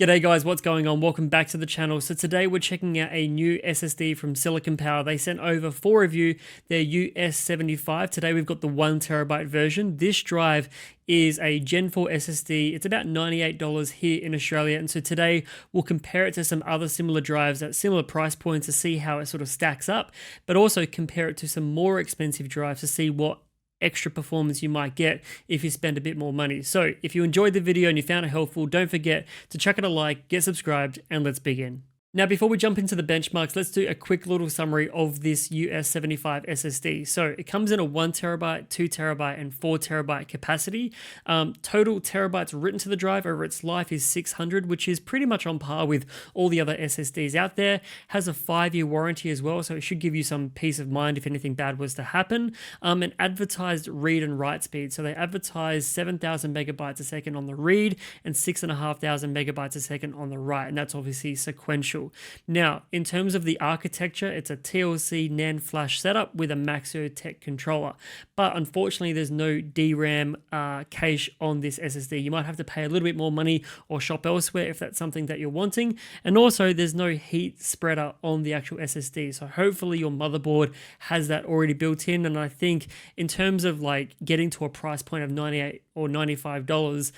G'day guys, what's going on? Welcome back to the channel. So today we're checking out a new SSD from Silicon Power. They sent over for review their US75. Today we've got the 1TB version. This drive is a Gen 4 SSD. It's about $98 here in Australia. And so today we'll compare it to some other similar drives at similar price points to see how it sort of stacks up, but also compare it to some more expensive drives to see what extra performance you might get if you spend a bit more money. So if you enjoyed the video and you found it helpful, don't forget to chuck it a like, get subscribed, and let's begin. Now, before we jump into the benchmarks, let's do a quick little summary of this US75 SSD. So it comes in a 1TB, 2TB, and 4TB capacity. Total terabytes written to the drive over its life is 600, which is pretty much on par with all the other SSDs out there. Has a 5-year warranty as well, so it should give you some peace of mind if anything bad was to happen. An advertised read and write speed. So they advertise 7,000 megabytes a second on the read and 6,500 megabytes a second on the write, and that's obviously sequential. Now, in terms of the architecture, it's a TLC NAND flash setup with a MaxioTech Controller. But unfortunately, there's no DRAM cache on this SSD. You might have to pay a little bit more money or shop elsewhere if that's something that you're wanting. And also, there's no heat spreader on the actual SSD. So hopefully your motherboard has that already built in. And I think in terms of like getting to a price point of $98 or $95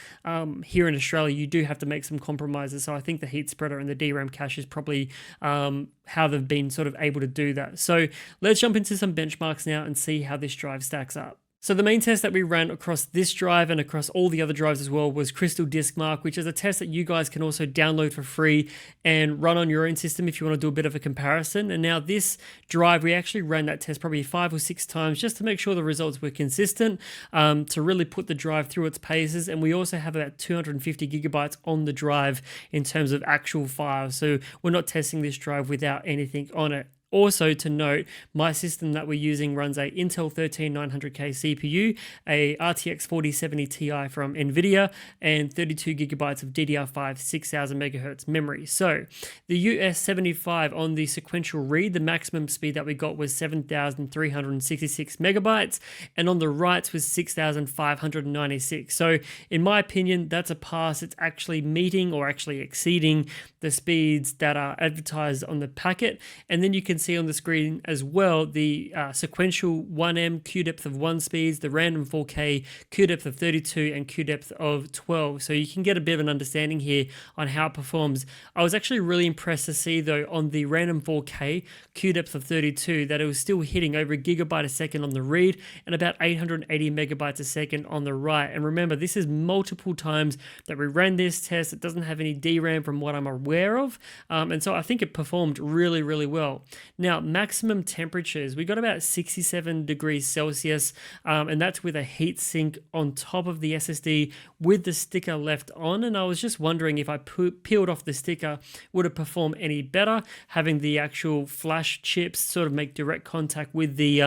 here in Australia, you do have to make some compromises. So I think the heat spreader and the DRAM cache is probably how they've been sort of able to do that. So let's jump into some benchmarks now and see how this drive stacks up. So the main test that we ran across this drive and across all the other drives as well was Crystal Disk Mark, which is a test that you guys can also download for free and run on your own system if you want to do a bit of a comparison. And now this drive, we actually ran that test probably 5 or 6 times just to make sure the results were consistent, to really put the drive through its paces. And we also have about 250 gigabytes on the drive in terms of actual files. So we're not testing this drive without anything on it. Also to note, my system that we're using runs a Intel 13900K CPU, a RTX 4070 Ti from NVIDIA, and 32 gigabytes of DDR5 6000 megahertz memory. So the US75 on the sequential read, the maximum speed that we got was 7,366 megabytes, and on the writes was 6,596. So in my opinion, that's a pass. It's actually meeting or actually exceeding the speeds that are advertised on the packet. And then you can see on the screen as well the sequential 1M Q depth of 1 speeds, the random 4K Q depth of 32 and Q depth of 12. So you can get a bit of an understanding here on how it performs. I was actually really impressed to see though on the random 4K Q depth of 32 that it was still hitting over a gigabyte a second on the read and about 880 megabytes a second on the write. And remember, this is multiple times that we ran this test. It doesn't have any DRAM from what I'm aware of. And so I think it performed really, really well. Now, maximum temperatures, we got about 67 degrees Celsius, and that's with a heat sink on top of the SSD with the sticker left on. And I was just wondering if I peeled off the sticker, would it perform any better, having the actual flash chips sort of make direct contact with the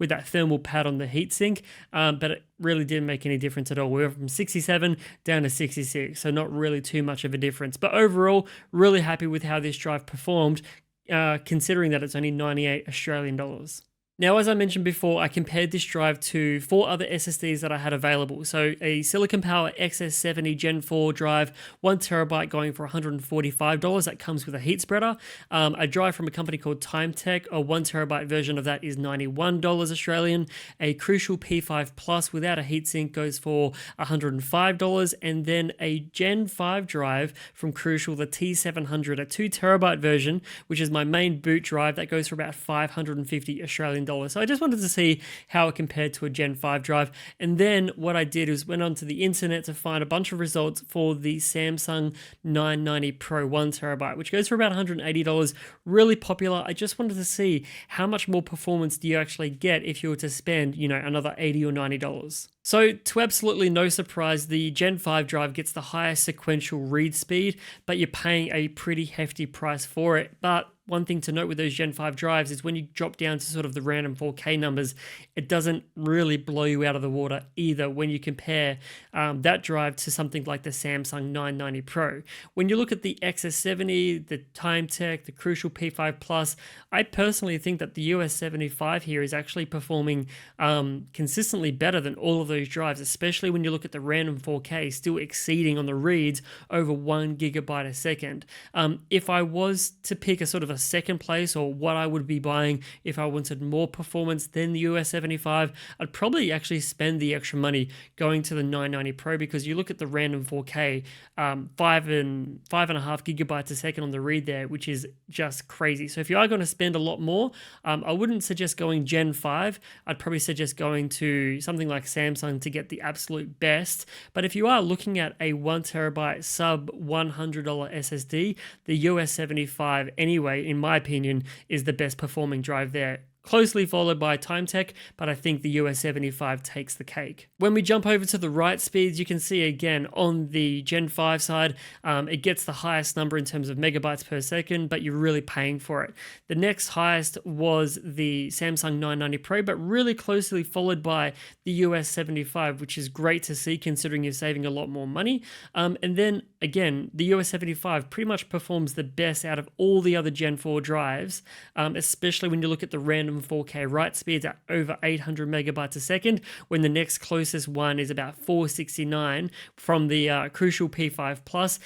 with that thermal pad on the heat sink, but it really didn't make any difference at all. We went from 67 down to 66, so not really too much of a difference. But overall, really happy with how this drive performed, considering that it's only 98 Australian dollars. Now, as I mentioned before, I compared this drive to 4 other SSDs that I had available. So a Silicon Power XS70 Gen 4 drive, 1TB going for $145. That comes with a heat spreader. A drive from a company called TimeTech, a 1TB version of that is $91 Australian. A Crucial P5 Plus without a heatsink goes for $105. And then a Gen 5 drive from Crucial, the T700, a 2TB version, which is my main boot drive, that goes for about 550 Australian dollars. So I just wanted to see how it compared to a Gen 5 drive. And then what I did was went onto the internet to find a bunch of results for the Samsung 990 Pro 1TB, which goes for about $180. Really popular. I just wanted to see how much more performance do you actually get if you were to spend, another $80 or $90. So to absolutely no surprise, the Gen 5 drive gets the highest sequential read speed, but you're paying a pretty hefty price for it. But one thing to note with those Gen 5 drives is when you drop down to sort of the random 4K numbers, it doesn't really blow you out of the water either when you compare that drive to something like the Samsung 990 Pro. When you look at the XS70, the TimeTech, the Crucial P5 Plus, I personally think that the US75 here is actually performing consistently better than all of those drives, especially when you look at the random 4K still exceeding on the reads over 1 gigabyte a second. If I was to pick a sort of a second place, or what I would be buying if I wanted more performance than the US75, I'd probably actually spend the extra money going to the 990 Pro, because you look at the random 4K, 5.5 gigabytes a second on the read there, which is just crazy. So if you are going to spend a lot more, I wouldn't suggest going Gen 5. I'd probably suggest going to something like Samsung to get the absolute best. But if you are looking at a 1 terabyte sub $100 SSD, the US75 anyway, in my opinion, is the best performing drive there. Closely followed by TimeTech, but I think the US75 takes the cake. When we jump over to the write speeds, you can see again on the Gen 5 side, it gets the highest number in terms of megabytes per second, but you're really paying for it. The next highest was the Samsung 990 Pro, but really closely followed by the US75, which is great to see considering you're saving a lot more money. And then again, the US75 pretty much performs the best out of all the other Gen 4 drives, especially when you look at the random 4K write speeds at over 800 megabytes a second, when the next closest one is about 469 from the Crucial P5 Plus,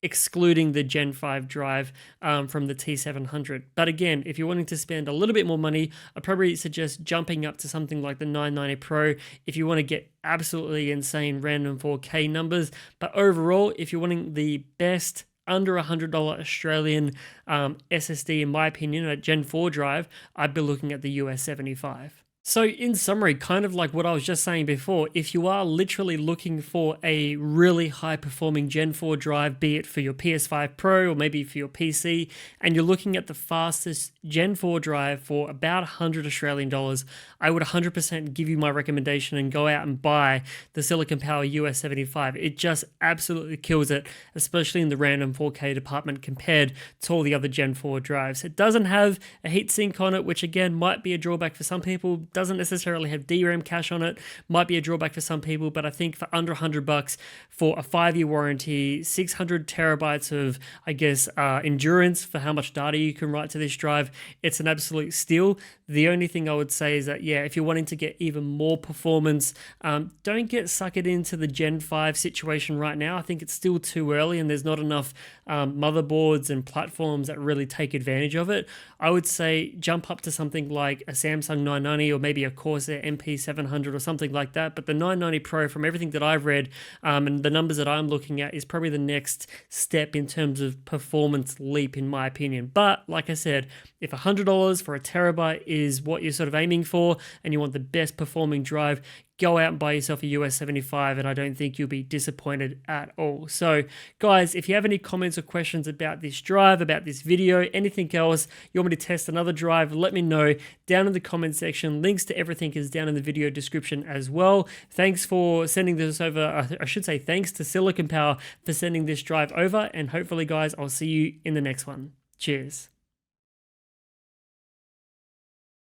excluding the Gen 5 drive from the T700. But again, if you're wanting to spend a little bit more money, I'd probably suggest jumping up to something like the 990 Pro if you want to get absolutely insane random 4K numbers. But overall, if you're wanting the best under $100 Australian SSD, in my opinion, a Gen 4 drive, I'd be looking at the US75. So in summary, kind of like what I was just saying before, if you are literally looking for a really high performing Gen 4 drive, be it for your PS5 Pro or maybe for your PC, and you're looking at the fastest Gen 4 drive for about 100 Australian dollars, I would 100% give you my recommendation and go out and buy the Silicon Power US75. It just absolutely kills it, especially in the random 4K department compared to all the other Gen 4 drives. It doesn't have a heatsink on it, which again might be a drawback for some people. Doesn't necessarily have DRAM cache on it, might be a drawback for some people, but I think for under $100 for a 5-year warranty, 600 terabytes of, I guess, endurance for how much data you can write to this drive, it's an absolute steal. The only thing I would say is that, yeah, if you're wanting to get even more performance, don't get suckered into the Gen 5 situation right now. I think it's still too early and there's not enough motherboards and platforms that really take advantage of it. I would say jump up to something like a Samsung 990 or maybe a Corsair MP700 or something like that. But the 990 Pro, from everything that I've read and the numbers that I'm looking at, is probably the next step in terms of performance leap, in my opinion. But like I said, if $100 for a terabyte is what you're sort of aiming for and you want the best performing drive, go out and buy yourself a US75, and I don't think you'll be disappointed at all. So guys, if you have any comments or questions about this drive, about this video, anything else, you want me to test another drive, let me know down in the comment section. Links to everything is down in the video description as well. Thanks for sending this over. I should say thanks to Silicon Power for sending this drive over, and hopefully guys, I'll see you in the next one. Cheers.